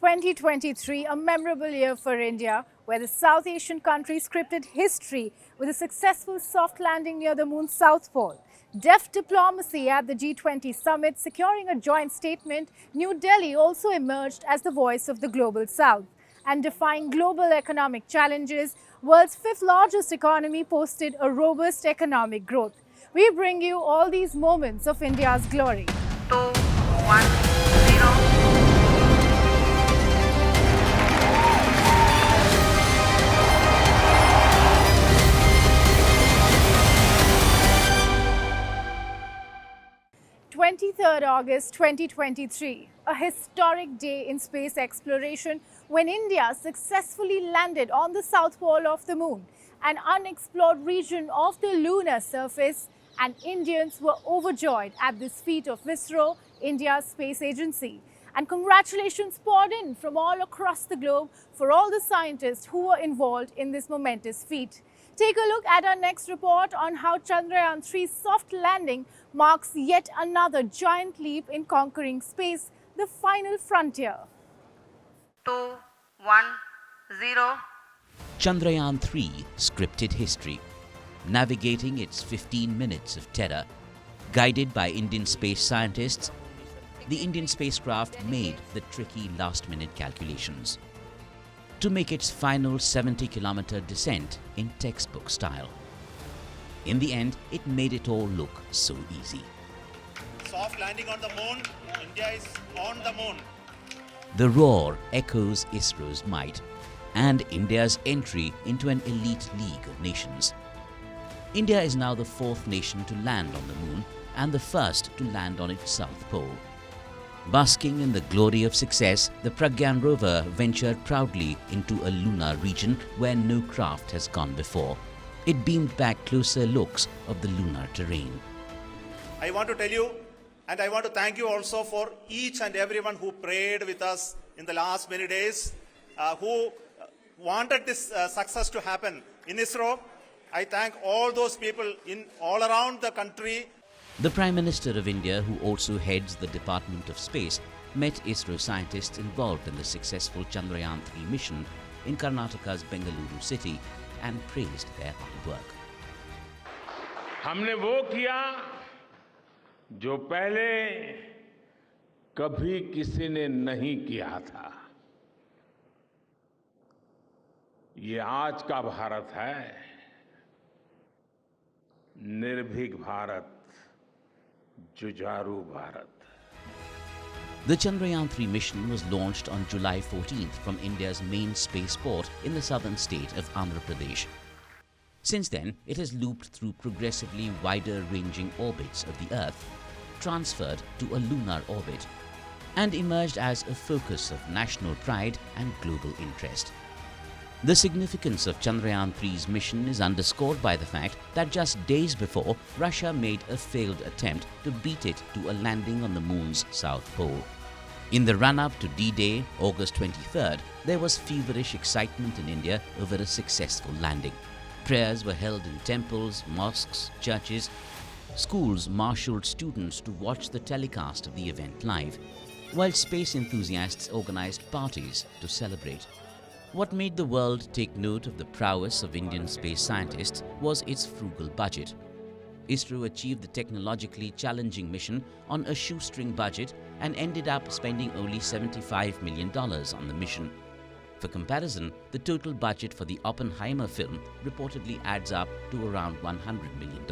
2023, a memorable year for India, where the South Asian country scripted history with a successful soft landing near the moon's south pole. Deft diplomacy at the G20 Summit, securing a joint statement, New Delhi also emerged as the voice of the global South. And defying global economic challenges, world's fifth largest economy posted a robust economic growth. We bring you all these moments of India's glory. 2, 1, 0. 23rd August 2023, a historic day in space exploration when India successfully landed on the south pole of the moon, an unexplored region of the lunar surface, and Indians were overjoyed at this feat of ISRO, India's space agency. And congratulations poured in from all across the globe for all the scientists who were involved in this momentous feat. Take a look at our next report on how Chandrayaan 3's soft landing marks yet another giant leap in conquering space, the final frontier. 2, 1, 0. Chandrayaan 3 scripted history, navigating its 15 minutes of terror. Guided by Indian space scientists, the Indian spacecraft made the tricky last-minute calculations to make its final 70-kilometer descent in textbook style. In the end, it made it all look so easy. Soft landing on the moon, India is on the moon. The roar echoes ISRO's might and India's entry into an elite league of nations. India is now the fourth nation to land on the moon and the first to land on its south pole. Basking in the glory of success, the Pragyan rover ventured proudly into a lunar region where no craft has gone before. It beamed back closer looks of the lunar terrain. I want to tell you, and I want to thank you also for each and everyone who prayed with us in the last many days, who wanted this success to happen in ISRO. I thank all those people in all around the country. The Prime Minister of India, who also heads the Department of Space, met ISRO scientists involved in the successful Chandrayaan 3 mission in Karnataka's Bengaluru city and praised their hard work. हमने वो किया जो पहले कभी किसी ने नहीं किया था। ये आज का भारत है, निर्भीक भारत, जुझारू Bharat. The Chandrayaan 3 mission was launched on July 14th from India's main spaceport in the southern state of Andhra Pradesh. Since then, it has looped through progressively wider-ranging orbits of the Earth, transferred to a lunar orbit, and emerged as a focus of national pride and global interest. The significance of Chandrayaan 3's mission is underscored by the fact that just days before, Russia made a failed attempt to beat it to a landing on the moon's south pole. In the run-up to D-Day, August 23rd, there was feverish excitement in India over a successful landing. Prayers were held in temples, mosques, churches. Schools marshalled students to watch the telecast of the event live, while space enthusiasts organized parties to celebrate. What made the world take note of the prowess of Indian space scientists was its frugal budget. ISRO achieved the technologically challenging mission on a shoestring budget and ended up spending only $75 million on the mission. For comparison, the total budget for the Oppenheimer film reportedly adds up to around $100 million.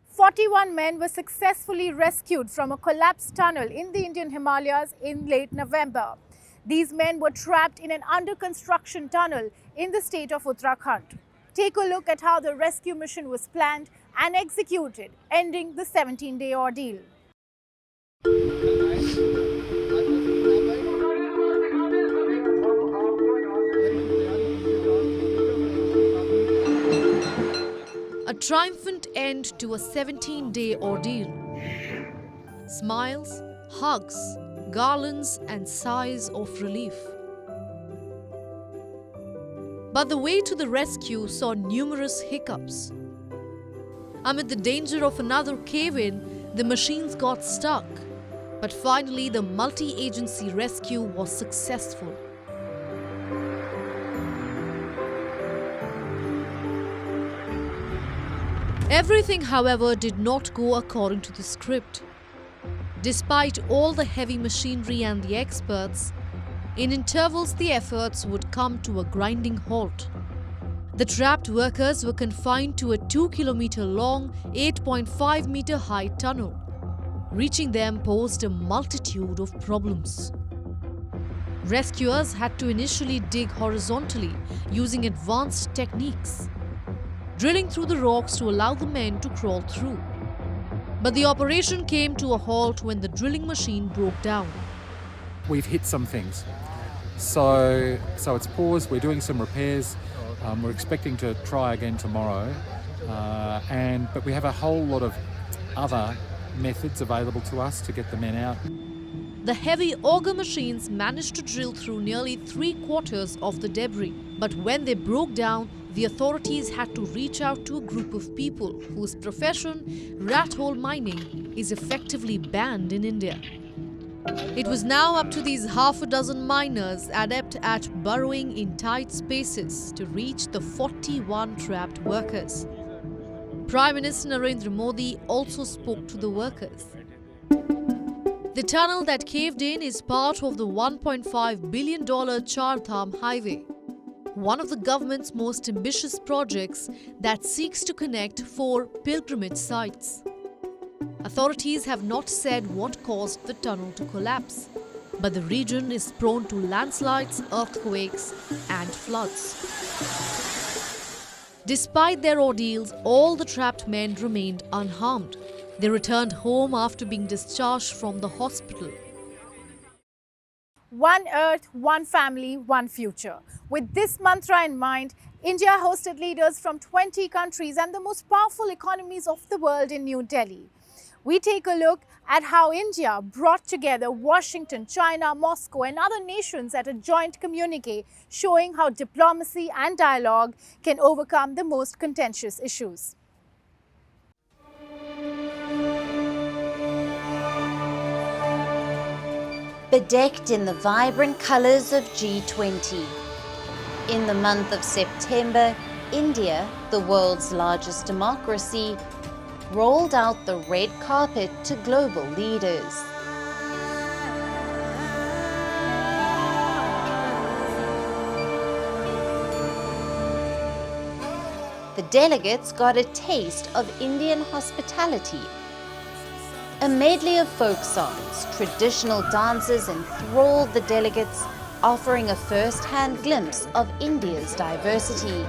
41 men were successfully rescued from a collapsed tunnel in the Indian Himalayas in late November. These men were trapped in an under-construction tunnel in the state of Uttarakhand. Take a look at how the rescue mission was planned and executed, ending the 17-day ordeal. A triumphant end to a 17-day ordeal. Smiles, hugs, garlands and sighs of relief. But the way to the rescue saw numerous hiccups. Amid the danger of another cave-in, the machines got stuck. But finally, the multi-agency rescue was successful. Everything, however, did not go according to the script. Despite all the heavy machinery and the experts, in intervals the efforts would come to a grinding halt. The trapped workers were confined to a 2-kilometer long, 8.5 meter high tunnel. Reaching them posed a multitude of problems. Rescuers had to initially dig horizontally using advanced techniques, drilling through the rocks to allow the men to crawl through. But the operation came to a halt when the drilling machine broke down. We've hit some things. So it's paused, we're doing some repairs, we're expecting to try again tomorrow, but we have a whole lot of other methods available to us to get the men out. The heavy auger machines managed to drill through nearly 3/4 of the debris. But when they broke down, the authorities had to reach out to a group of people whose profession, rat hole mining, is effectively banned in India. It was now up to these half a dozen miners adept at burrowing in tight spaces to reach the 41 trapped workers. Prime Minister Narendra Modi also spoke to the workers. The tunnel that caved in is part of the $1.5 billion Char Dham highway, one of the government's most ambitious projects that seeks to connect 4 pilgrimage sites. Authorities have not said what caused the tunnel to collapse, but the region is prone to landslides, earthquakes, and floods. Despite their ordeals, all the trapped men remained unharmed. They returned home after being discharged from the hospital. One Earth, one family, one future. With this mantra in mind, India hosted leaders from 20 countries and the most powerful economies of the world in New Delhi. We take a look at how India brought together Washington, China, Moscow and other nations at a joint communique, showing how diplomacy and dialogue can overcome the most contentious issues. Bedecked in the vibrant colours of G20. In the month of September, India, the world's largest democracy, rolled out the red carpet to global leaders. The delegates got a taste of Indian hospitality. A medley of folk songs, traditional dances enthralled the delegates, offering a first-hand glimpse of India's diversity.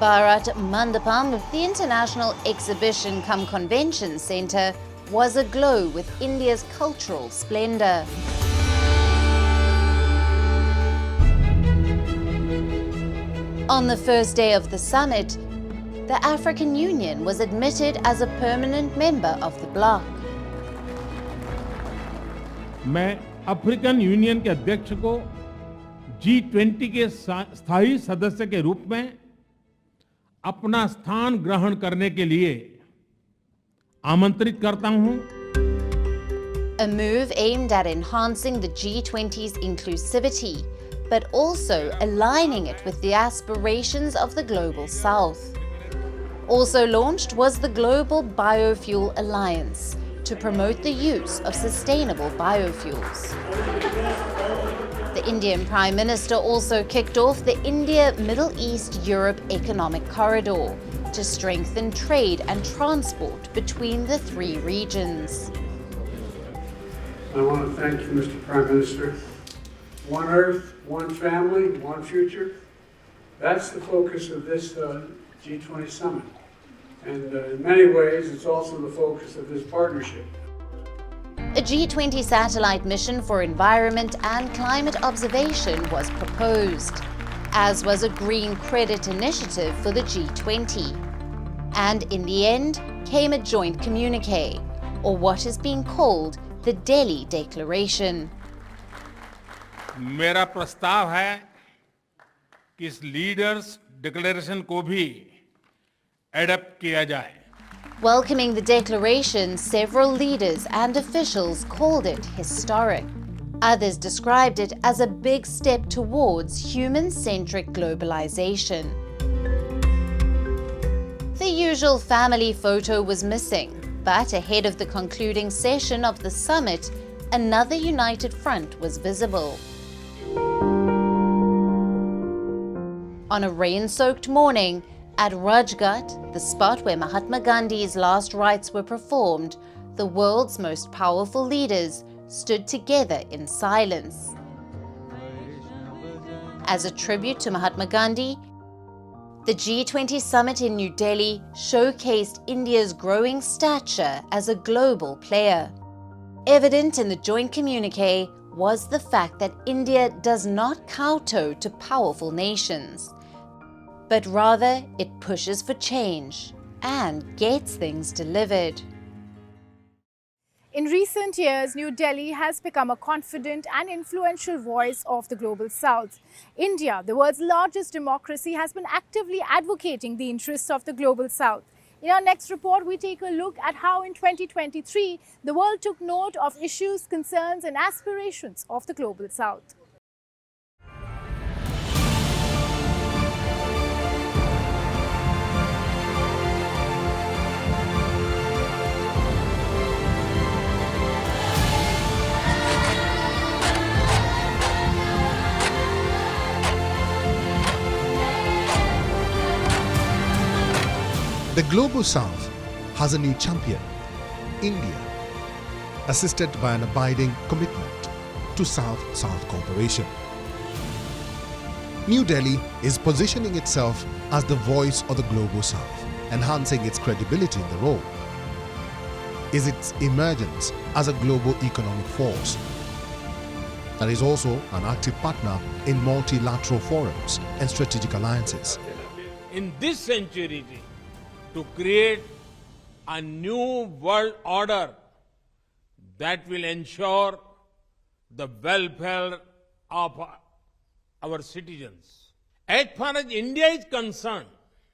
Bharat Mandapam, the International Exhibition cum Convention Centre, was aglow with India's cultural splendour. On the first day of the summit, the African Union was admitted as a permanent member of the bloc. मैं African union के अध्यक्ष को G20 के स्थायी सदस्य के रूप में अपना स्थान ग्रहण करने के लिए आमंत्रित करता हूं. A move aimed at enhancing the G20's inclusivity, but also aligning it with the aspirations of the Global South. Also launched was the Global Biofuel Alliance to promote the use of sustainable biofuels. The Indian Prime Minister also kicked off the India-Middle East-Europe Economic Corridor to strengthen trade and transport between the 3 regions. I want to thank you, Mr. Prime Minister. One Earth, one family, one future. That's the focus of this G20 Summit. And in many ways, it's also the focus of this partnership. A G20 satellite mission for environment and climate observation was proposed, as was a green credit initiative for the G20. And in the end, came a joint communique, or what is being called the Delhi Declaration. मेरा प्रस्ताव है कि इस leaders declaration को भी adapt किया जाए। Welcoming the declaration, several leaders and officials called it historic. Others described it as a big step towards human-centric globalization. The usual family photo was missing, but ahead of the concluding session of the summit, another united front was visible. On a rain-soaked morning, at Rajghat, the spot where Mahatma Gandhi's last rites were performed, the world's most powerful leaders stood together in silence. As a tribute to Mahatma Gandhi, the G20 Summit in New Delhi showcased India's growing stature as a global player. Evident in the joint communique was the fact that India does not kowtow to powerful nations, but rather it pushes for change and gets things delivered. In recent years, New Delhi has become a confident and influential voice of the global south. India, the world's largest democracy, has been actively advocating the interests of the global south. In our next report, we take a look at how in 2023, the world took note of issues, concerns and aspirations of the global south. The Global South has a new champion, India, assisted by an abiding commitment to South-South cooperation. New Delhi is positioning itself as the voice of the Global South, enhancing its credibility in the role. Is its emergence as a global economic force that is also an active partner in multilateral forums and strategic alliances. In this century, to create a new world order that will ensure the welfare of our citizens. As far as India is concerned,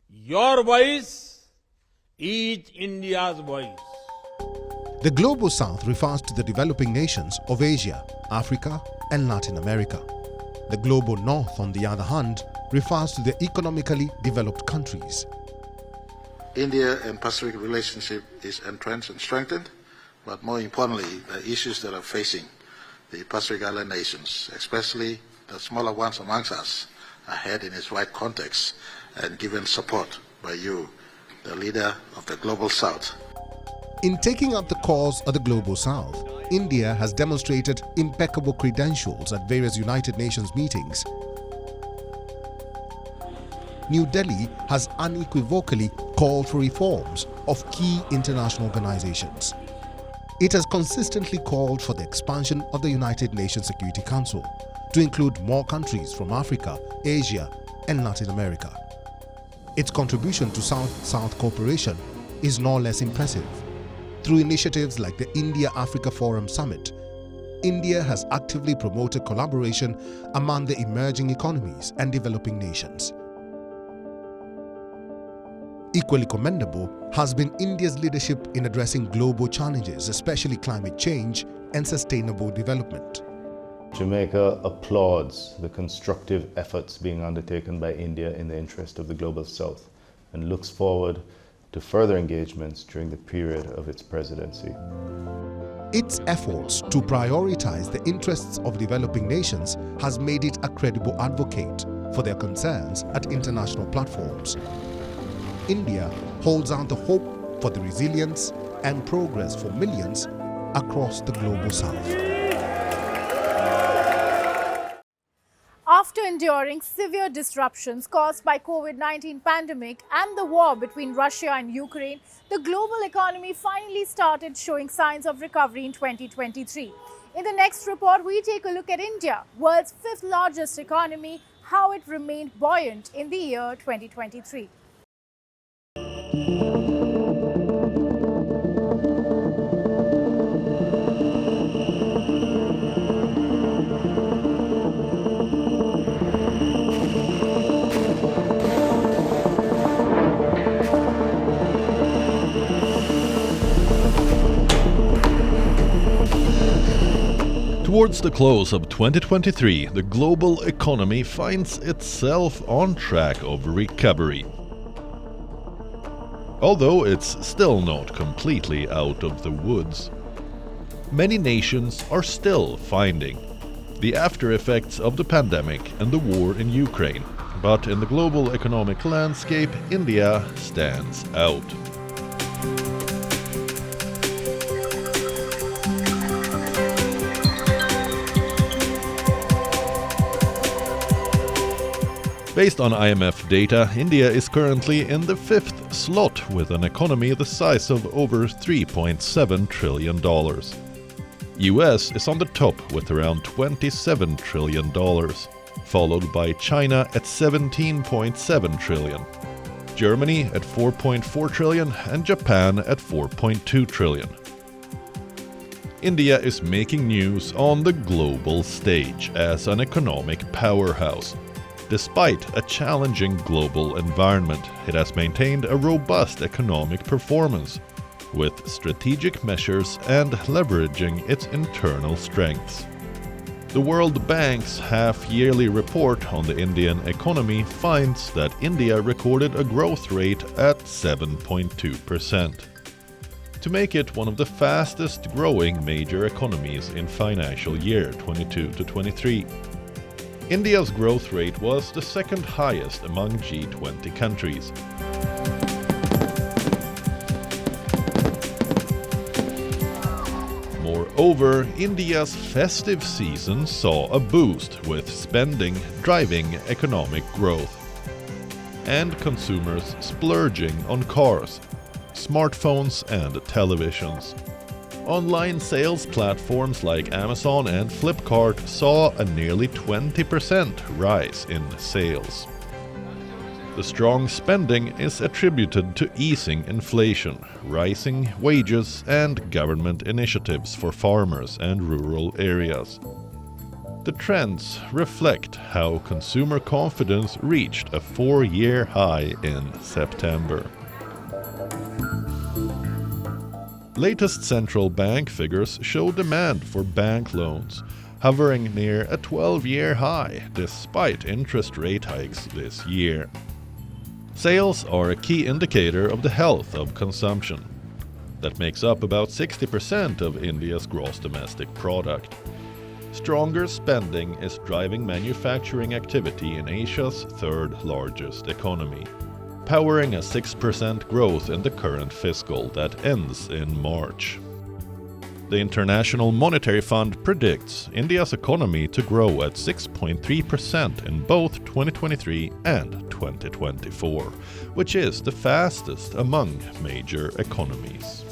your voice is India's voice. The Global South refers to the developing nations of Asia, Africa, and Latin America. The Global North, on the other hand, refers to the economically developed countries. India and Pacific relationship is entrenched and strengthened, but more importantly, the issues that are facing the Pacific Island nations, especially the smaller ones amongst us, are heard in its right context and given support by you, the leader of the Global South. In taking up the cause of the Global South, India has demonstrated impeccable credentials at various United Nations meetings. New Delhi has unequivocally called for reforms of key international organizations. It has consistently called for the expansion of the United Nations Security Council to include more countries from Africa, Asia, and Latin America. Its contribution to South-South cooperation is no less impressive. Through initiatives like the India-Africa Forum Summit, India has actively promoted collaboration among the emerging economies and developing nations. Equally commendable has been India's leadership in addressing global challenges, especially climate change and sustainable development. Jamaica applauds the constructive efforts being undertaken by India in the interest of the Global South and looks forward to further engagements during the period of its presidency. Its efforts to prioritize the interests of developing nations has made it a credible advocate for their concerns at international platforms. India holds out the hope for the resilience and progress for millions across the Global South. After enduring severe disruptions caused by COVID-19 pandemic and the war between Russia and Ukraine, the global economy finally started showing signs of recovery in 2023. In the next report, we take a look at India, world's fifth largest economy, how it remained buoyant in the year 2023. Towards the close of 2023, the global economy finds itself on track of recovery. Although it's still not completely out of the woods, many nations are still finding the after effects of the pandemic and the war in Ukraine. But in the global economic landscape, India stands out. Based on IMF data, India is currently in the 5th slot with an economy the size of over $3.7 trillion. US is on the top with around $27 trillion, followed by China at $17.7 trillion, Germany at $4.4 trillion and Japan at $4.2 trillion. India is making news on the global stage as an economic powerhouse. Despite a challenging global environment, it has maintained a robust economic performance, with strategic measures and leveraging its internal strengths. The World Bank's half-yearly report on the Indian economy finds that India recorded a growth rate at 7.2%. To make it one of the fastest-growing major economies in financial year 22-23. India's growth rate was the second highest among G20 countries. Moreover, India's festive season saw a boost, with spending driving economic growth, and consumers splurging on cars, smartphones and televisions. Online sales platforms like Amazon and Flipkart saw a nearly 20% rise in sales. The strong spending is attributed to easing inflation, rising wages, and government initiatives for farmers and rural areas. The trends reflect how consumer confidence reached a 4-year high in September. Latest central bank figures show demand for bank loans hovering near a 12-year high despite interest rate hikes this year. Sales are a key indicator of the health of consumption. That makes up about 60% of India's gross domestic product. Stronger spending is driving manufacturing activity in Asia's third largest economy, powering a 6% growth in the current fiscal that ends in March. The International Monetary Fund predicts India's economy to grow at 6.3% in both 2023 and 2024, which is the fastest among major economies.